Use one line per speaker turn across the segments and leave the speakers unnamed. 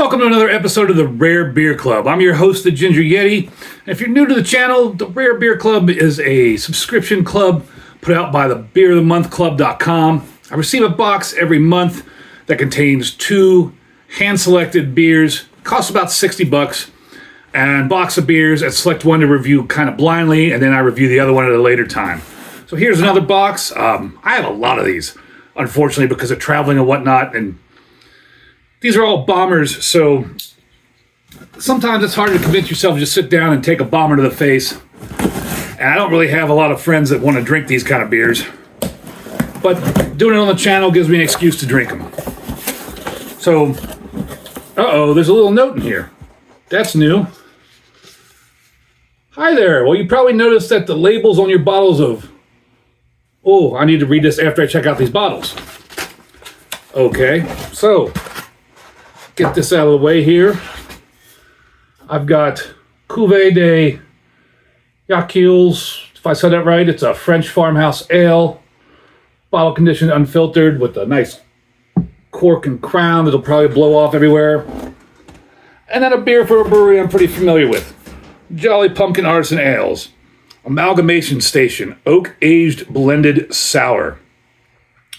Welcome to another episode of the Rare Beer Club. I'm your host, the Ginger Yeti. And if you're new to the channel, the Rare Beer Club is a subscription club put out by the beerofthemonthclub.com. I receive a box every month that contains 2 hand-selected beers. It costs about $60. And box of beers. I select one to review kind of blindly, and then I review the other one at a later time. So here's another box. I have a lot of these, unfortunately, because of traveling and whatnot, and these are all bombers, so sometimes it's hard to convince yourself to just sit down and take a bomber to the face. And I don't really have a lot of friends that want to drink these kind of beers, but doing it on the channel gives me an excuse to drink them. So, there's a little note in here. That's new. Hi there. Well, you probably noticed that the labels on your bottles of... Oh, I need to read this after I check out these bottles. Okay, so... get this out of the way here. I've got Cuvée de Yaquils. If I said that right, it's a French farmhouse ale. Bottle conditioned, unfiltered, with a nice cork and crown that'll probably blow off everywhere. And then a beer for a brewery I'm pretty familiar with. Jolly Pumpkin Artisan Ales. Amalgamation Station. Oak-aged blended sour.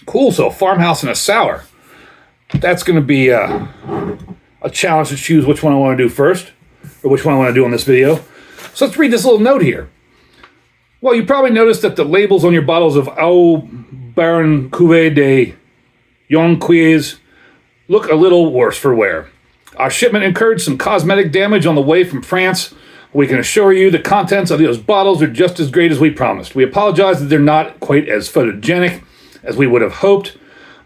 Cool, so a farmhouse and a sour. That's going to be a challenge to choose which one I want to do first, or which one I want to do on this video. So let's read this little note here. Well, you probably noticed that the labels on your bottles of Au Baron Cuvée de Yonquiers look a little worse for wear. Our shipment incurred some cosmetic damage on the way from France. We can assure you the contents of those bottles are just as great as we promised. We apologize that they're not quite as photogenic as we would have hoped,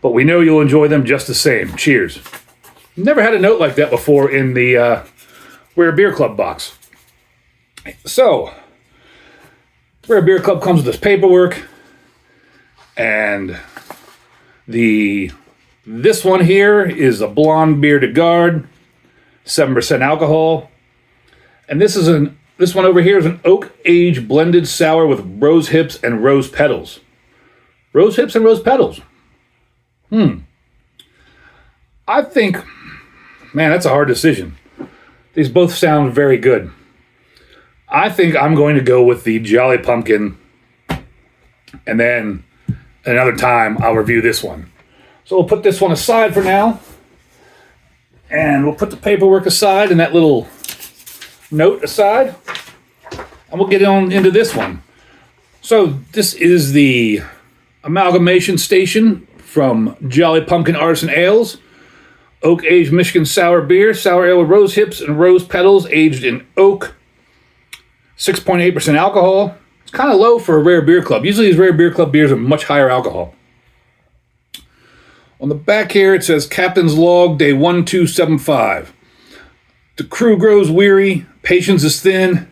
but we know you'll enjoy them just the same. Cheers. Never had a note like that before in the Rare Beer Club box. So, Rare Beer Club comes with this paperwork, and this one here is a blonde beer de garde, 7% alcohol, and this one over here is an oak-aged blended sour with rose hips and rose petals. Rose hips and rose petals. I think, man, that's a hard decision. These both sound very good. I think I'm going to go with the Jolly Pumpkin, and then another time I'll review this one. So we'll put this one aside for now, and we'll put the paperwork aside and that little note aside, and we'll get on into this one. So this is the Amalgamation Station from Jolly Pumpkin Artisan Ales. Oak-aged Michigan sour beer. Sour ale with rose hips and rose petals, aged in oak. 6.8% alcohol. It's kind of low for a Rare Beer Club. Usually these Rare Beer Club beers are much higher alcohol. On the back here it says Captain's Log, Day 1275. The crew grows weary. Patience is thin.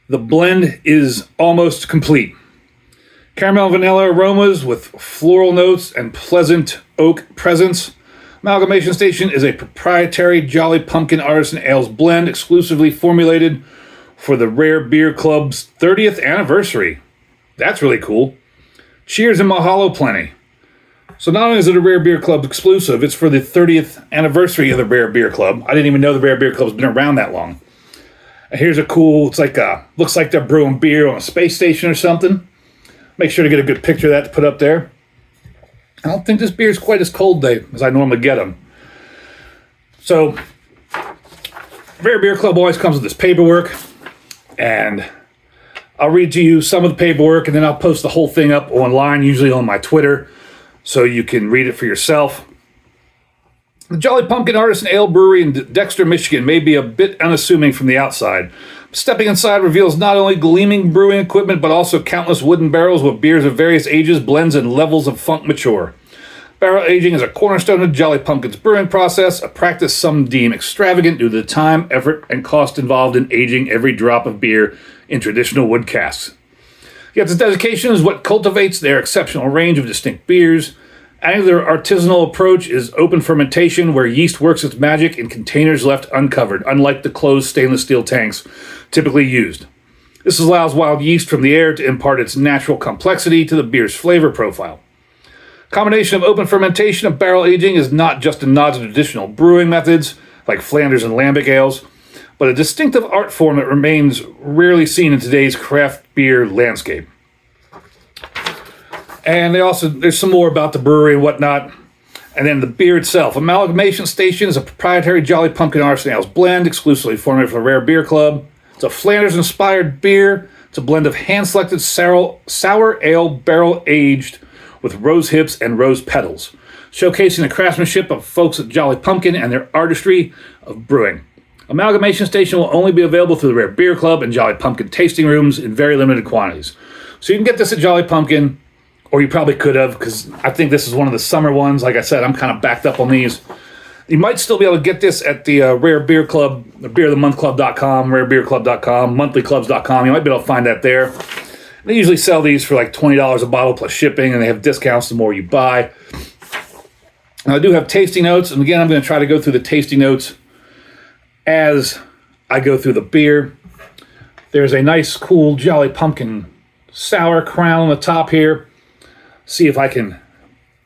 The blend is almost complete. Caramel and vanilla aromas with floral notes and pleasant oak presence. Amalgamation Station is a proprietary Jolly Pumpkin Artisan Ales blend exclusively formulated for the Rare Beer Club's 30th anniversary. That's really cool. Cheers and mahalo plenty. So not only is it a Rare Beer Club exclusive, it's for the 30th anniversary of the Rare Beer Club. I didn't even know the Rare Beer Club's been around that long. And here's a cool, looks like they're brewing beer on a space station or something. Make sure to get a good picture of that to put up there. I don't think this beer is quite as cold as I normally get them. So, Rare Beer Club always comes with this paperwork, and I'll read to you some of the paperwork, and then I'll post the whole thing up online, usually on my Twitter, so you can read it for yourself. The Jolly Pumpkin Artisan Ale Brewery in Dexter, Michigan may be a bit unassuming from the outside. Stepping inside reveals not only gleaming brewing equipment, but also countless wooden barrels with beers of various ages, blends, and levels of funk mature. Barrel aging is a cornerstone of Jolly Pumpkin's brewing process, a practice some deem extravagant due to the time, effort, and cost involved in aging every drop of beer in traditional wood casks. Yet this dedication is what cultivates their exceptional range of distinct beers. Adding to their artisanal approach is open fermentation, where yeast works its magic in containers left uncovered, unlike the closed stainless steel tanks typically used. This allows wild yeast from the air to impart its natural complexity to the beer's flavor profile. Combination of open fermentation and barrel aging is not just a nod to traditional brewing methods. like Flanders and lambic ales, but a distinctive art form that remains rarely seen in today's craft beer landscape. And there's some more about the brewery and whatnot. And then the beer itself. Amalgamation Station is a proprietary Jolly Pumpkin Artisan Ales blend exclusively formulated for the Rare Beer Club. It's a Flanders-inspired beer. It's a blend of hand-selected sour ale barrel-aged with rose hips and rose petals, showcasing the craftsmanship of folks at Jolly Pumpkin and their artistry of brewing. Amalgamation Station will only be available through the Rare Beer Club and Jolly Pumpkin tasting rooms in very limited quantities. So you can get this at Jolly Pumpkin, or you probably could have, because I think this is one of the summer ones. Like I said, I'm kind of backed up on these. You might still be able to get this at the Rare Beer Club, the beerofthemonthclub.com, rarebeerclub.com, monthlyclubs.com. You might be able to find that there. They usually sell these for like $20 a bottle plus shipping, and they have discounts the more you buy. Now, I do have tasting notes, and again, I'm going to try to go through the tasting notes as I go through the beer. There's a nice, cool Jolly Pumpkin sour crown on the top here. See if I can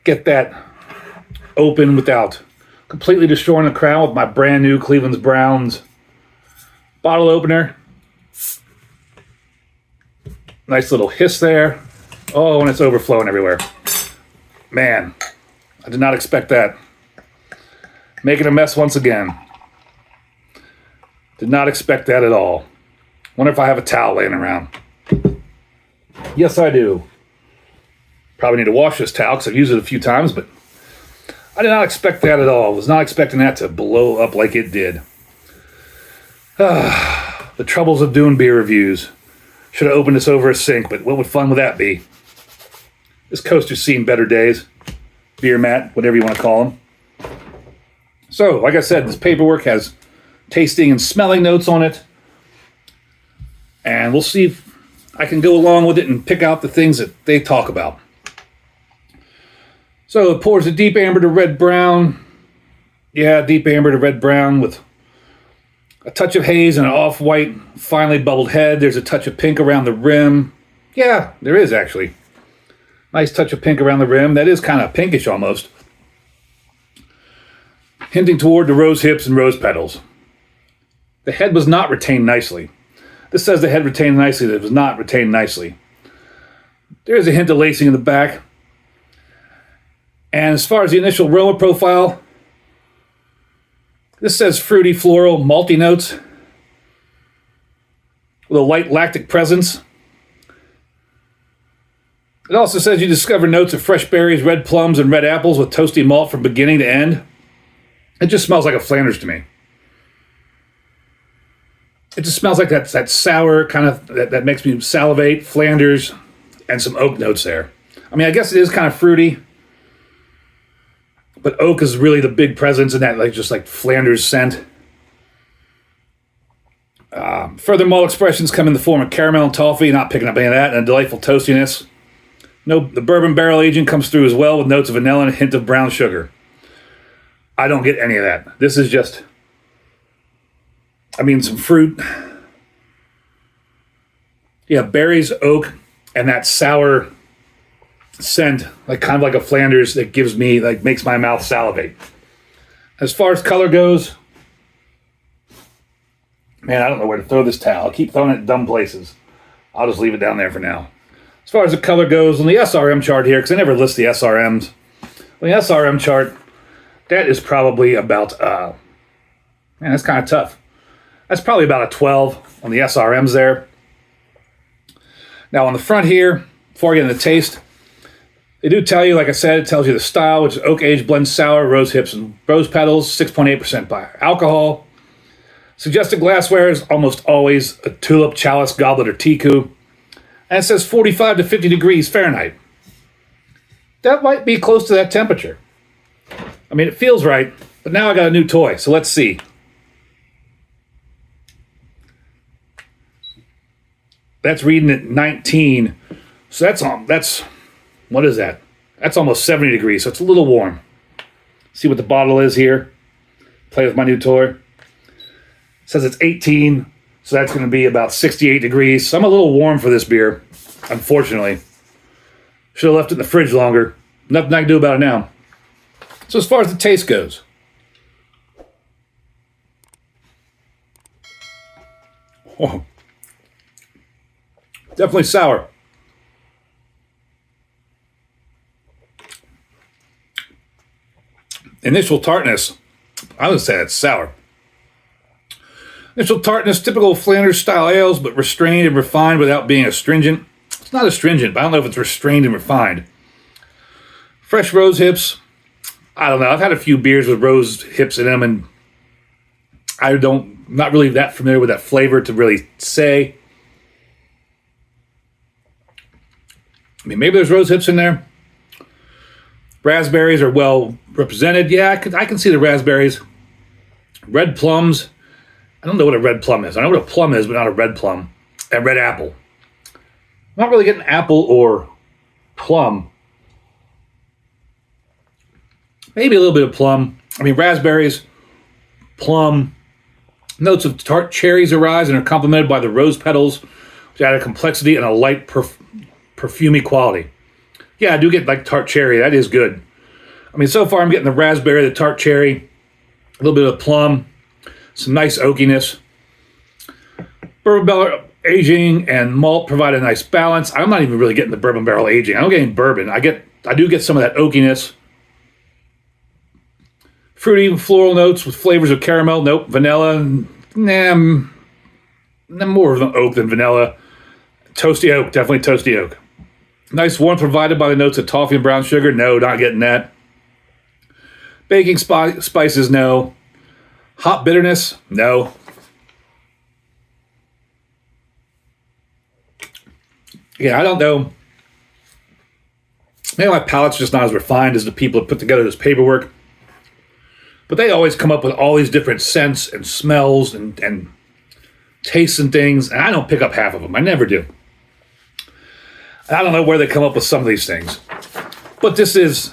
get that open without completely destroying the crown with my brand new Cleveland's Browns bottle opener. Nice little hiss there. Oh, and it's overflowing everywhere. Man, I did not expect that. Making a mess once again. Did not expect that at all. Wonder if I have a towel laying around. Yes, I do. Probably need to wash this towel because I've used it a few times, but I did not expect that at all. I was not expecting that to blow up like it did. The troubles of doing beer reviews. Should have opened this over a sink, but what fun would that be? This coaster's seen better days. Beer mat, whatever you want to call them. So, like I said, this paperwork has tasting and smelling notes on it. And we'll see if I can go along with it and pick out the things that they talk about. So it pours a deep amber to red brown. Yeah, deep amber to red brown with a touch of haze and an off-white, finely bubbled head. There's a touch of pink around the rim. Yeah, there is actually. Nice touch of pink around the rim. That is kind of pinkish almost. Hinting toward the rose hips and rose petals. The head was not retained nicely. This says the head retained nicely. It was not retained nicely. There is a hint of lacing in the back. And as far as the initial aroma profile, this says fruity, floral, malty notes with a light lactic presence. It also says you discover notes of fresh berries, red plums, and red apples with toasty malt from beginning to end. It just smells like a Flanders to me. It just smells like that sour kind of, that makes me salivate, Flanders, and some oak notes there. I mean, I guess it is kind of fruity. But oak is really the big presence in that, just like Flanders scent. Further malt expressions come in the form of caramel and toffee, not picking up any of that, and a delightful toastiness. The bourbon barrel aging comes through as well with notes of vanilla and a hint of brown sugar. I don't get any of that. This is just, some fruit. Yeah, berries, oak, and that sour scent, kind of like a Flanders that gives me, makes my mouth salivate. As far as color goes, man, I don't know where to throw this towel. I keep throwing it in dumb places. I'll just leave it down there for now. As far as the color goes, on the SRM chart here, because I never list the SRMs, on the SRM chart, that is probably about, man, that's kind of tough. That's probably about a 12 on the SRMs there. Now on the front here, before I get into the taste, they do tell you, like I said, it tells you the style, which is oak aged blend sour, rose hips, and rose petals, 6.8% by alcohol. Suggested glassware is almost always a tulip, chalice, goblet, or teacu. And it says 45 to 50 degrees Fahrenheit. That might be close to that temperature. It feels right, but now I got a new toy, so let's see. That's reading at 19. So that's what is that? That's almost 70 degrees, so it's a little warm. See what the bottle is here. Play with my new toy. It says it's 18, so that's going to be about 68 degrees. So I'm a little warm for this beer, unfortunately. Should have left it in the fridge longer. Nothing I can do about it now. So as far as the taste goes, Oh, definitely sour. Initial tartness, I would say it's sour. Initial tartness, typical Flanders style ales, but restrained and refined without being astringent. It's not astringent, but I don't know if it's restrained and refined. Fresh rose hips. I don't know. I've had a few beers with rose hips in them, and not really that familiar with that flavor to really say. I mean, maybe there's rose hips in there. Raspberries are well represented. Yeah, I can see the raspberries. Red plums. I don't know what a red plum is. I know what a plum is, but not a red plum. And red apple. I'm not really getting apple or plum. Maybe a little bit of plum. I mean, raspberries, plum. Notes of tart cherries arise and are complemented by the rose petals, which add a complexity and a light perfumey quality. Yeah, I do get like tart cherry. That is good. I mean, so far I'm getting the raspberry, the tart cherry, a little bit of plum, some nice oakiness. Bourbon barrel aging and malt provide a nice balance. I'm not even really getting the bourbon barrel aging. I'm getting bourbon. I do get some of that oakiness. Fruity floral notes with flavors of caramel. Nope. Vanilla. Nah, more of the oak than vanilla. Toasty oak. Definitely toasty oak. Nice warmth provided by the notes of toffee and brown sugar. No, not getting that. Baking spices. No. Hop bitterness. No. Yeah, I don't know. Maybe my palate's just not as refined as the people that put together this paperwork. But they always come up with all these different scents and smells and tastes and things, and I don't pick up half of them. I never do. I don't know where they come up with some of these things. But this is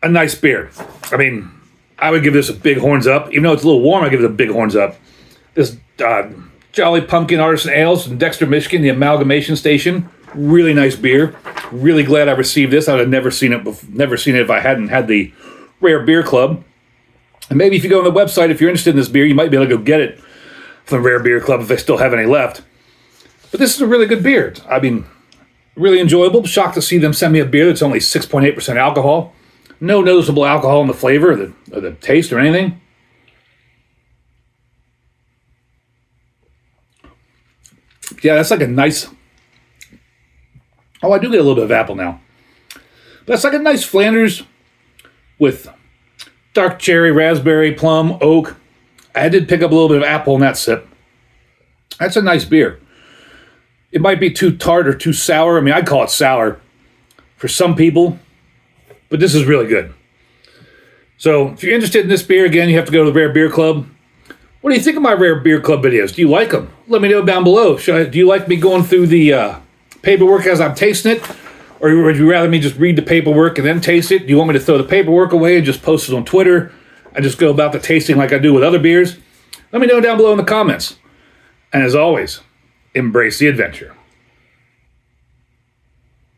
a nice beer. I mean, I would give this a big horns up. Even though it's a little warm, I give it a big horns up. This Jolly Pumpkin Artisan Ales from Dexter, Michigan, the Amalgamation Station. Really nice beer. Really glad I received this. I would have never seen it if I hadn't had the Rare Beer Club. And maybe if you go on the website, if you're interested in this beer, you might be able to go get it from the Rare Beer Club if they still have any left. But this is a really good beer. I mean, really enjoyable. Shocked to see them send me a beer that's only 6.8% alcohol. No noticeable alcohol in the flavor or the taste or anything. Yeah, that's like a nice... Oh, I do get a little bit of apple now. But that's like a nice Flanders with dark cherry, raspberry, plum, oak. I did pick up a little bit of apple in that sip. That's a nice beer. It might be too tart or too sour. I mean, I'd call it sour for some people, but this is really good. So if you're interested in this beer, again, you have to go to the Rare Beer Club. What do you think of my Rare Beer Club videos? Do you like them? Let me know down below. Do you like me going through the paperwork as I'm tasting it? Or would you rather me just read the paperwork and then taste it? Do you want me to throw the paperwork away and just post it on Twitter and just go about the tasting like I do with other beers? Let me know down below in the comments. And as always, embrace the adventure.